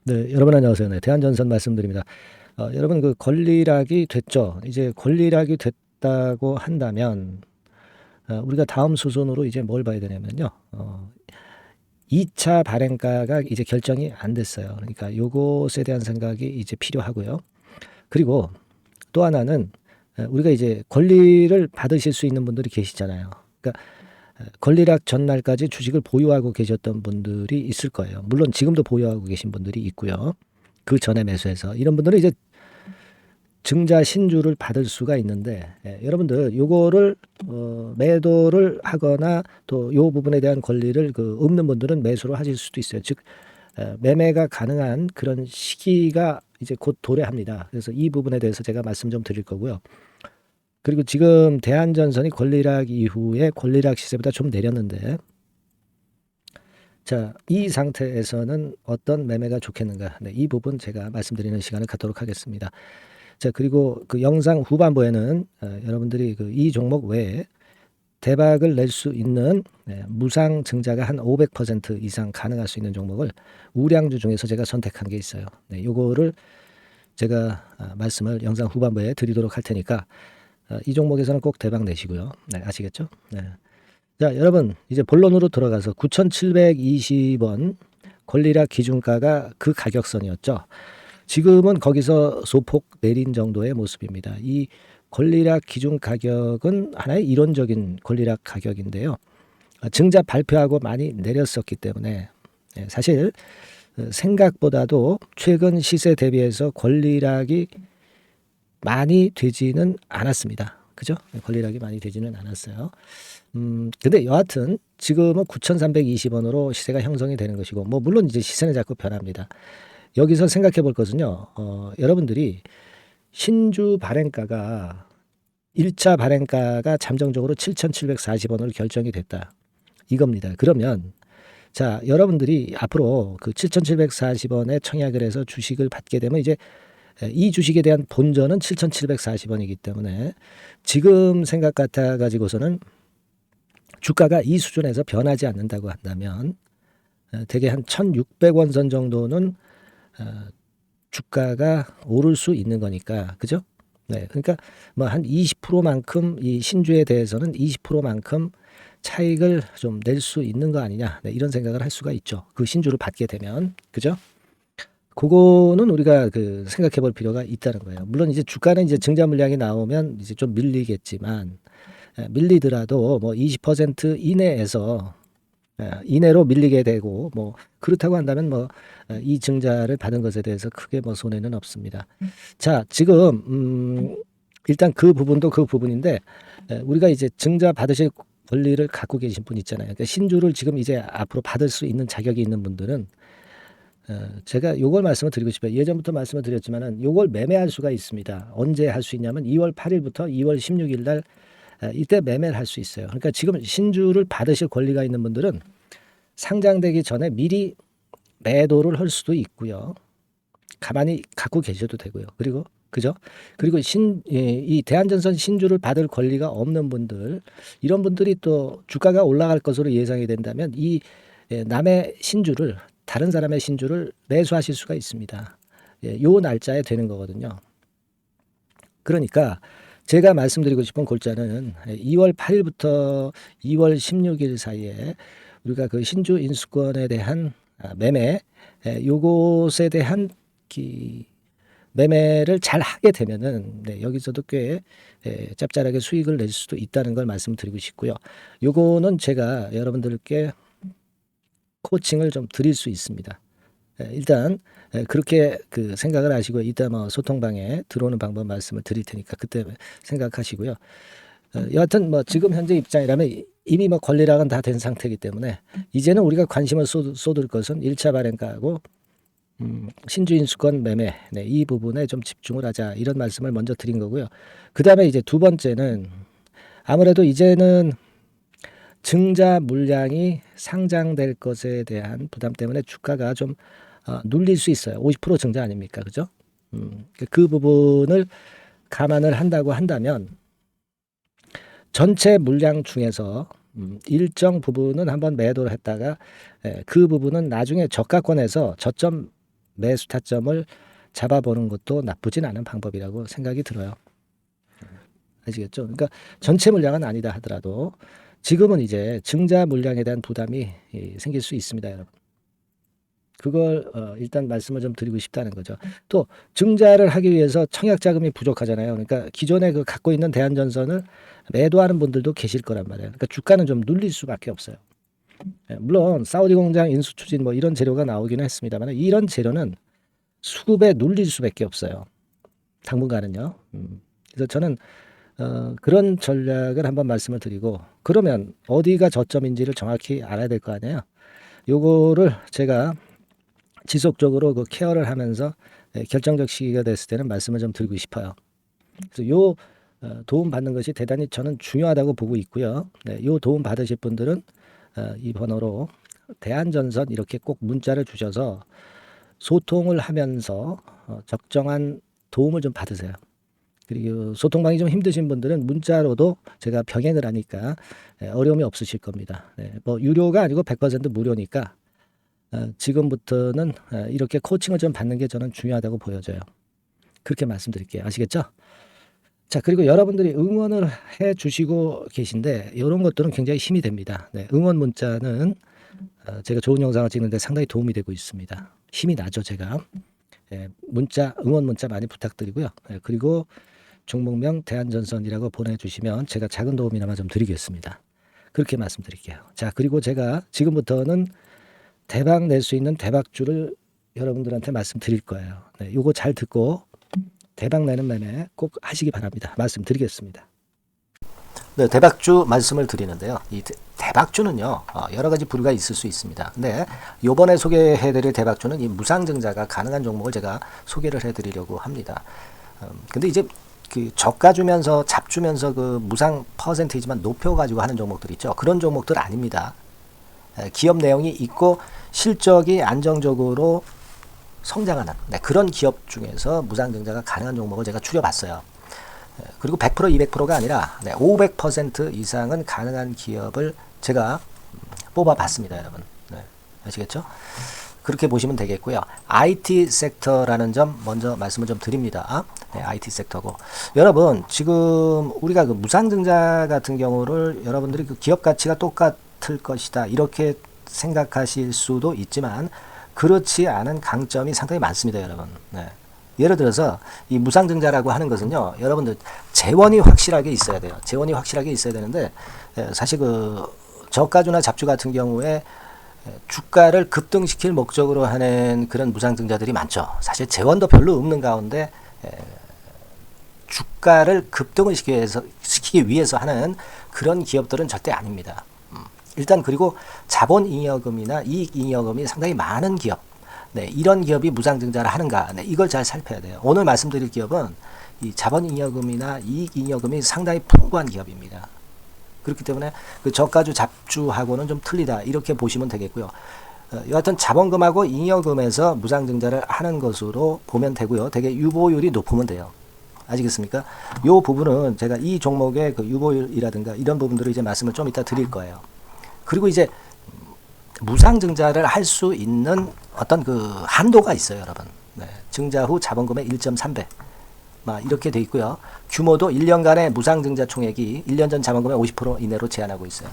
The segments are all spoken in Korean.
네, 여러분 안녕하세요. 네, 대한전선 말씀드립니다. 여러분 그 권리락이 됐죠. 이제 권리락이 됐다고 한다면 우리가 다음 수순으로 이제 뭘 봐야 되냐면요. 2차 발행가가 이제 결정이 안 됐어요. 그러니까 요것에 대한 생각이 이제 필요하고요. 그리고 또 하나는 우리가 이제 권리를 받으실 수 있는 분들이 계시잖아요. 그러니까 권리락 전날까지 주식을 보유하고 계셨던 분들이 있을 거예요. 물론 지금도 보유하고 계신 분들이 있고요. 그 전에 매수해서 이런 분들은 이제 증자 신주를 받을 수가 있는데 여러분들 요거를 매도를 하거나 또 요 부분에 대한 권리를 없는 분들은 매수를 하실 수도 있어요. 즉 매매가 가능한 그런 시기가 이제 곧 도래합니다. 그래서 이 부분에 대해서 제가 말씀 좀 드릴 거고요. 그리고 지금 대한전선이 권리락 이후에 권리락 시세보다 좀 내렸는데 자, 이 상태에서는 어떤 매매가 좋겠는가? 네, 이 부분 제가 말씀드리는 시간을 갖도록 하겠습니다. 자, 그리고 그 영상 후반부에는 여러분들이 이 종목 외에 대박을 낼 수 있는 무상 증자가 한 500% 이상 가능할 수 있는 종목을 우량주 중에서 제가 선택한 게 있어요. 네, 요거를 제가 말씀을 영상 후반부에 드리도록 할 테니까 이 종목에서는 꼭 대박 내시고요. 네, 아시겠죠? 네. 자, 여러분 이제 본론으로 들어가서 9,720원 권리락 기준가가 그 가격선이었죠. 지금은 거기서 소폭 내린 정도의 모습입니다. 이 권리락 기준 가격은 하나의 이론적인 권리락 가격인데요. 증자 발표하고 많이 내렸었기 때문에 사실 생각보다도 최근 시세 대비해서 권리락이 많이 되지는 않았습니다. 그죠? 권리락이 많이 되지는 않았어요. 근데 여하튼 지금은 9,320원으로 시세가 형성이 되는 것이고, 뭐 물론 이제 시세는 자꾸 변합니다. 여기서 생각해 볼 것은요. 여러분들이 신주 발행가가 1차 발행가가 잠정적으로 7,740원으로 결정이 됐다. 이겁니다. 그러면 자, 여러분들이 앞으로 그 7,740원에 청약을 해서 주식을 받게 되면 이제 이 주식에 대한 본전은 7,740원이기 때문에 지금 생각 같아 가지고서는 주가가 이 수준에서 변하지 않는다고 한다면 대개 한 1,600원 선 정도는 주가가 오를 수 있는 거니까, 그죠? 네, 그러니까 뭐 한 20%만큼 이 신주에 대해서는 20%만큼 차익을 좀 낼 수 있는 거 아니냐, 네, 이런 생각을 할 수가 있죠. 그 신주를 받게 되면, 그죠? 그거는 우리가 생각해 볼 필요가 있다는 거예요. 물론 이제 주가는 이제 증자 물량이 나오면 이제 좀 밀리겠지만 밀리더라도 뭐 20% 이내에서 이내로 밀리게 되고 뭐 그렇다고 한다면 뭐 이 증자를 받은 것에 대해서 크게 뭐 손해는 없습니다. 자, 지금 일단 그 부분도 그 부분인데 우리가 이제 증자 받으실 권리를 갖고 계신 분 있잖아요. 그러니까 신주를 지금 이제 앞으로 받을 수 있는 자격이 있는 분들은 제가 요걸 말씀을 드리고 싶어요. 예전부터 말씀을 드렸지만은 요걸 매매할 수가 있습니다. 언제 할 수 있냐면 2월 8일부터 2월 16일 날 이때 매매를 할 수 있어요. 그러니까 지금 신주를 받으실 권리가 있는 분들은 상장되기 전에 미리 매도를 할 수도 있고요. 가만히 갖고 계셔도 되고요. 그리고 그죠? 그리고 이 대한전선 신주를 받을 권리가 없는 분들, 이런 분들이 또 주가가 올라갈 것으로 예상이 된다면 이 남의 신주를, 다른 사람의 신주를 매수하실 수가 있습니다. 요 날짜에 되는 거거든요. 그러니까 제가 말씀드리고 싶은 골자는 2월 8일부터 2월 16일 사이에 우리가 그 신주 인수권에 대한 매매, 요것에 대한 매매를 잘 하게 되면은 여기서도 꽤 짭짤하게 수익을 낼 수도 있다는 걸 말씀드리고 싶고요. 요거는 제가 여러분들께 코칭을 좀 드릴 수 있습니다. 일단 그렇게 생각을 하시고 이따 뭐 소통방에 들어오는 방법 말씀을 드릴 테니까 그때 생각하시고요. 여하튼 뭐 지금 현재 입장이라면 이미 뭐 권리락은 다 된 상태이기 때문에 이제는 우리가 관심을 쏟을 것은 1차 발행가하고 신주인수권 매매, 이 부분에 좀 집중을 하자, 이런 말씀을 먼저 드린 거고요. 그 다음에 이제 두 번째는 아무래도 이제는 증자 물량이 상장될 것에 대한 부담 때문에 주가가 좀 눌릴 수 있어요. 50% 증자 아닙니까? 그죠? 그 부분을 감안을 한다고 한다면 전체 물량 중에서 일정 부분은 한번 매도를 했다가 그 부분은 나중에 저가권에서 저점 매수 타점을 잡아보는 것도 나쁘진 않은 방법이라고 생각이 들어요. 아시겠죠? 그러니까 전체 물량은 아니다 하더라도 지금은 이제 증자 물량에 대한 부담이 생길 수 있습니다, 여러분. 그걸 일단 말씀을 좀 드리고 싶다는 거죠. 또 증자를 하기 위해서 청약 자금이 부족하잖아요. 그러니까 기존에 그 갖고 있는 대한전선을 매도하는 분들도 계실 거란 말이에요. 그러니까 주가는 좀 눌릴 수밖에 없어요. 물론 사우디 공장 인수 추진 뭐 이런 재료가 나오기는 했습니다만 이런 재료는 수급에 눌릴 수밖에 없어요. 당분간은요. 그래서 저는 그런 전략을 한번 말씀을 드리고, 그러면 어디가 저점인지를 정확히 알아야 될 거 아니에요. 요거를 제가 지속적으로 그 케어를 하면서 결정적 시기가 됐을 때는 말씀을 좀 드리고 싶어요. 그래서 요 도움 받는 것이 대단히 저는 중요하다고 보고 있고요. 네, 요 도움 받으실 분들은 이 번호로 대한전선 이렇게 꼭 문자를 주셔서 소통을 하면서 적정한 도움을 좀 받으세요. 그리고 소통방이 좀 힘드신 분들은 문자로도 제가 병행을 하니까 어려움이 없으실 겁니다. 네, 뭐 유료가 아니고 100% 무료니까 지금부터는 이렇게 코칭을 좀 받는 게 저는 중요하다고 보여져요. 그렇게 말씀드릴게요. 아시겠죠? 자, 그리고 여러분들이 응원을 해 주시고 계신데 이런 것들은 굉장히 힘이 됩니다. 네, 응원 문자는 제가 좋은 영상을 찍는데 상당히 도움이 되고 있습니다. 힘이 나죠, 제가. 문자, 응원 문자 많이 부탁드리고요. 그리고 종목명 대한전선이라고 보내주시면 제가 작은 도움이나마 좀 드리겠습니다. 그렇게 말씀드릴게요. 자, 그리고 제가 지금부터는 대박 낼 수 있는 대박주를 여러분들한테 말씀드릴 거예요. 네, 요거 잘 듣고 대박 내는 매매 꼭 하시기 바랍니다. 말씀드리겠습니다. 네, 대박주 말씀을 드리는데요. 이 대박주는요, 여러 가지 부류가 있을 수 있습니다. 근데 요번에 소개해드릴 대박주는 이 무상증자가 가능한 종목을 제가 소개를 해드리려고 합니다. 근데 이제 그 저가 주면서 잡 주면서 그 무상 퍼센테이지만 높여가지고 하는 종목들 있죠. 그런 종목들 아닙니다. 기업 내용이 있고 실적이 안정적으로 성장하는 그런 기업 중에서 무상증자가 가능한 종목을 제가 추려봤어요. 그리고 100% 200%가 아니라 500% 이상은 가능한 기업을 제가 뽑아봤습니다, 여러분. 네, 아시겠죠? 그렇게 보시면 되겠고요. IT 섹터라는 점 먼저 말씀을 좀 드립니다. 네, IT 섹터고, 여러분 지금 우리가 그 무상증자 같은 경우를 여러분들이 그 기업 가치가 똑같을 것이다 이렇게 생각하실 수도 있지만 그렇지 않은 강점이 상당히 많습니다, 여러분. 네. 예를 들어서 이 무상증자라고 하는 것은요, 여러분들 재원이 확실하게 있어야 돼요. 재원이 확실하게 있어야 되는데 사실 그 저가주나 잡주 같은 경우에 주가를 급등시킬 목적으로 하는 그런 무상증자들이 많죠. 사실 재원도 별로 없는 가운데 주가를 급등을 시키기 위해서 하는 그런 기업들은 절대 아닙니다. 일단 그리고 자본잉여금이나 이익잉여금이 상당히 많은 기업, 네, 이런 기업이 무상증자를 하는가, 네, 이걸 잘 살펴야 돼요. 오늘 말씀드릴 기업은 이 자본잉여금이나 이익잉여금이 상당히 풍부한 기업입니다. 그렇기 때문에 그 저가주 잡주하고는 좀 틀리다 이렇게 보시면 되겠고요. 여하튼 자본금하고 잉여금에서 무상증자를 하는 것으로 보면 되고요. 되게 유보율이 높으면 돼요. 아시겠습니까? 이 부분은 제가 이 종목의 그 유보율이라든가 이런 부분들을 이제 말씀을 좀 이따 드릴 거예요. 그리고 이제 무상증자를 할 수 있는 어떤 그 한도가 있어요, 여러분. 네, 증자 후 자본금의 1.3배. 이렇게 돼 있고요. 규모도 1년간의 무상증자 총액이 1년 전 자본금의 50% 이내로 제한하고 있어요.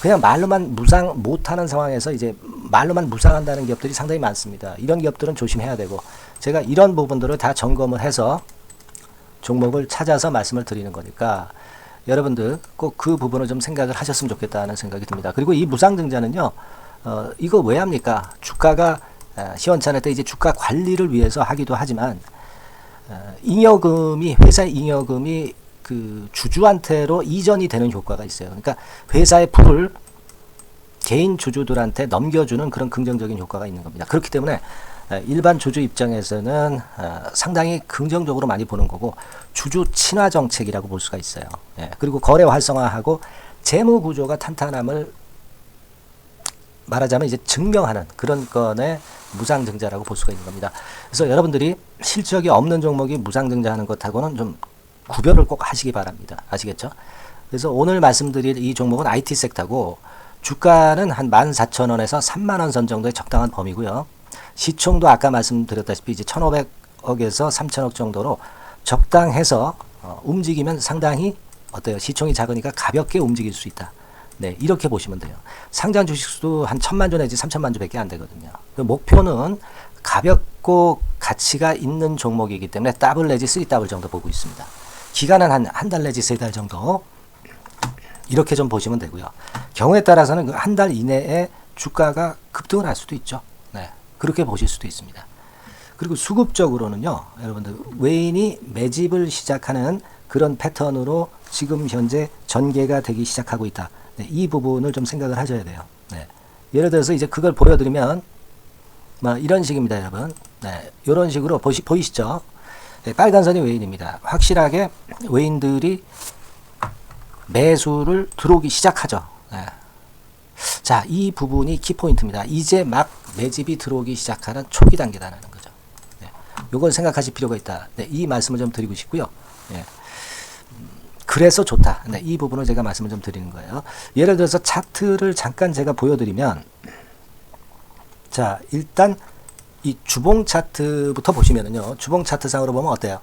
그냥 말로만 무상 못하는 상황에서 이제 말로만 무상한다는 기업들이 상당히 많습니다. 이런 기업들은 조심해야 되고, 제가 이런 부분들을 다 점검을 해서 종목을 찾아서 말씀을 드리는 거니까 여러분들 꼭 그 부분을 좀 생각을 하셨으면 좋겠다는 생각이 듭니다. 그리고 이 무상증자는요, 이거 왜 합니까? 주가가 시원찮을 때 이제 주가 관리를 위해서 하기도 하지만, 잉여금이, 회사의 잉여금이 그 주주한테로 이전이 되는 효과가 있어요. 그러니까 회사의 풀을 개인 주주들한테 넘겨주는 그런 긍정적인 효과가 있는 겁니다. 그렇기 때문에 일반 주주 입장에서는 상당히 긍정적으로 많이 보는 거고, 주주 친화 정책이라고 볼 수가 있어요. 그리고 거래 활성화하고 재무 구조가 탄탄함을 말하자면 이제 증명하는 그런 건의 무상증자라고 볼 수가 있는 겁니다. 그래서 여러분들이 실적이 없는 종목이 무상증자하는 것하고는 좀 구별을 꼭 하시기 바랍니다. 아시겠죠? 그래서 오늘 말씀드릴 이 종목은 IT 섹터고, 주가는 한 14,000원에서 30,000원 선 정도의 적당한 범위고요. 시총도 아까 말씀드렸다시피 이제 1,500억에서 3,000억 정도로 적당해서 움직이면 상당히 어때요? 시총이 작으니까 가볍게 움직일 수 있다. 네, 이렇게 보시면 돼요. 상장 주식수도 한 1,000만 주 내지 3,000만 주밖에 안 되거든요. 그 목표는 가볍고 가치가 있는 종목이기 때문에 더블 내지 3더블 정도 보고 있습니다. 기간은 한 달 내지 3달 정도 이렇게 좀 보시면 되고요. 경우에 따라서는 그 한 달 이내에 주가가 급등을 할 수도 있죠. 네, 그렇게 보실 수도 있습니다. 그리고 수급적으로는요, 여러분들 외인이 매집을 시작하는 그런 패턴으로 지금 현재 전개가 되기 시작하고 있다. 네, 이 부분을 좀 생각을 하셔야 돼요. 네, 예를 들어서 이제 그걸 보여드리면 이런 식입니다, 여러분. 네, 이런 식으로 보이시죠? 네, 빨간 선이 외인입니다. 확실하게 외인들이 매수를 들어오기 시작하죠. 네. 자, 이 부분이 키포인트입니다. 이제 막 매집이 들어오기 시작하는 초기 단계라는 거죠. 네. 요걸 생각하실 필요가 있다. 네, 이 말씀을 좀 드리고 싶고요. 네. 그래서 좋다. 네, 이 부분을 제가 말씀을 좀 드리는 거예요. 예를 들어서 차트를 잠깐 제가 보여드리면, 자, 일단 이 주봉 차트부터 보시면은요, 주봉 차트상으로 보면 어때요?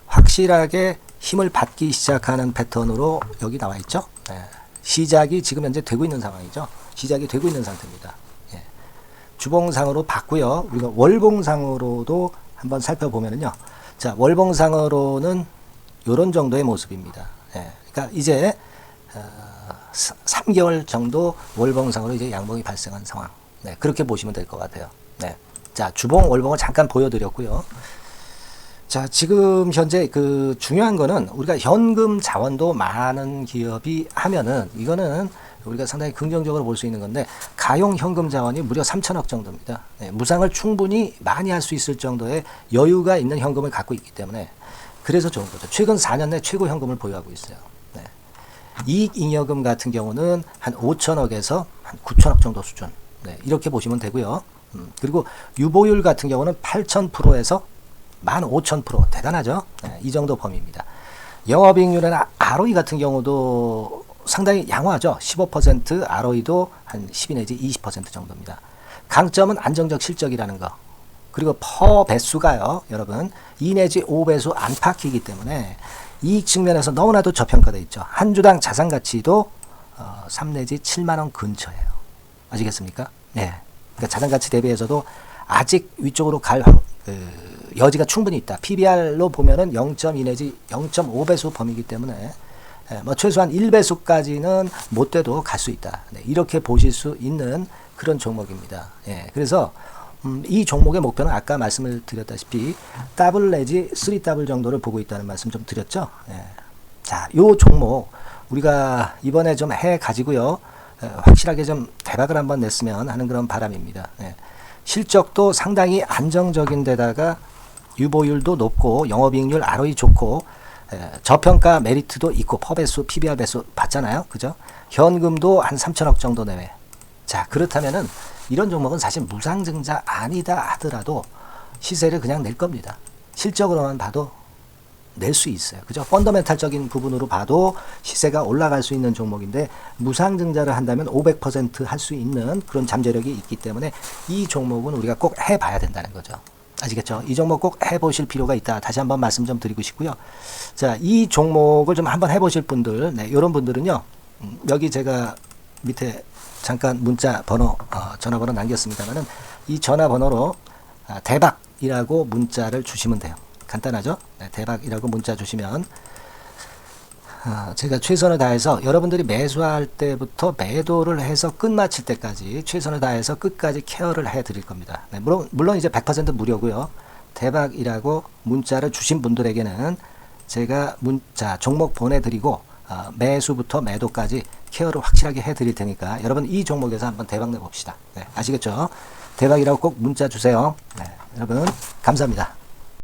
확실하게 힘을 받기 시작하는 패턴으로 여기 나와 있죠. 네. 시작이 지금 현재 되고 있는 상황이죠. 시작이 되고 있는 상태입니다. 예. 주봉상으로 봤고요. 우리가 월봉상으로도 한번 살펴보면은요. 자, 월봉상으로는 이런 정도의 모습입니다. 예. 그러니까 이제 3개월 정도 월봉상으로 이제 양봉이 발생한 상황. 네, 그렇게 보시면 될 것 같아요. 네. 자, 주봉, 월봉을 잠깐 보여드렸고요. 자, 지금 현재 그 중요한 거는 우리가 현금 자원도 많은 기업이 하면은 이거는 우리가 상당히 긍정적으로 볼 수 있는 건데, 가용 현금 자원이 무려 3,000억 정도입니다. 네, 무상을 충분히 많이 할 수 있을 정도의 여유가 있는 현금을 갖고 있기 때문에 그래서 좋은 거죠. 최근 4년 내 최고 현금을 보유하고 있어요. 네. 이익잉여금 같은 경우는 한 5천억에서 한 9천억 정도 수준. 네, 이렇게 보시면 되고요. 그리고 유보율 같은 경우는 8,000%에서 15,000% 대단하죠. 네, 이 정도 범위입니다. 영업이익률이나 ROE 같은 경우도 상당히 양호하죠. 15%, ROE도 한 12 내지 20% 정도입니다. 강점은 안정적 실적이라는 거. 그리고 퍼 배수가요, 여러분 2 내지 5배수 안팎이기 때문에 이익 측면에서 너무나도 저평가되어 있죠. 한 주당 자산 가치도 3 내지 7만 원 근처예요. 아시겠습니까? 네. 그러니까 자산 가치 대비해서도 아직 위쪽으로 갈 여지가 충분히 있다. PBR로 보면은 0.2 내지 0.5배수 범위이기 때문에 최소한 1배수까지는 못 돼도 갈 수 있다. 네, 이렇게 보실 수 있는 그런 종목입니다. 예, 그래서 이 종목의 목표는 아까 말씀을 드렸다시피 더블 내지 3더블 정도를 보고 있다는 말씀 좀 드렸죠. 예. 자, 요 종목 우리가 이번에 좀 해 가지고요. 확실하게 좀 대박을 한번 냈으면 하는 그런 바람입니다. 예. 실적도 상당히 안정적인 데다가 유보율도 높고 영업이익률 ROE 좋고 저평가 메리트도 있고 퍼배수 PBR 배수 봤잖아요. 그죠? 현금도 한 3천억 정도 내외. 자, 그렇다면은 이런 종목은 사실 무상증자 아니다 하더라도 시세를 그냥 낼 겁니다. 실적으로만 봐도 낼 수 있어요. 그죠? 펀더멘탈적인 부분으로 봐도 시세가 올라갈 수 있는 종목인데 무상증자를 한다면 500% 할 수 있는 그런 잠재력이 있기 때문에 이 종목은 우리가 꼭 해봐야 된다는 거죠. 아시겠죠? 이 종목 꼭 해보실 필요가 있다. 다시 한번 말씀 좀 드리고 싶고요. 자, 이 종목을 좀 한번 해보실 분들, 네, 이런 분들은요, 여기 제가 밑에 잠깐 문자 번호, 전화번호 남겼습니다만은 이 전화번호로 대박이라고 문자를 주시면 돼요. 간단하죠? 네, 대박이라고 문자 주시면 제가 최선을 다해서 여러분들이 매수할 때부터 매도를 해서 끝마칠 때까지 최선을 다해서 끝까지 케어를 해드릴 겁니다. 네, 물론 이제 100% 무료고요. 대박이라고 문자를 주신 분들에게는 제가 문자 종목 보내드리고 매수부터 매도까지 케어를 확실하게 해드릴 테니까 여러분 이 종목에서 한번 대박 내봅시다. 네, 아시겠죠? 대박이라고 꼭 문자 주세요. 네, 여러분 감사합니다.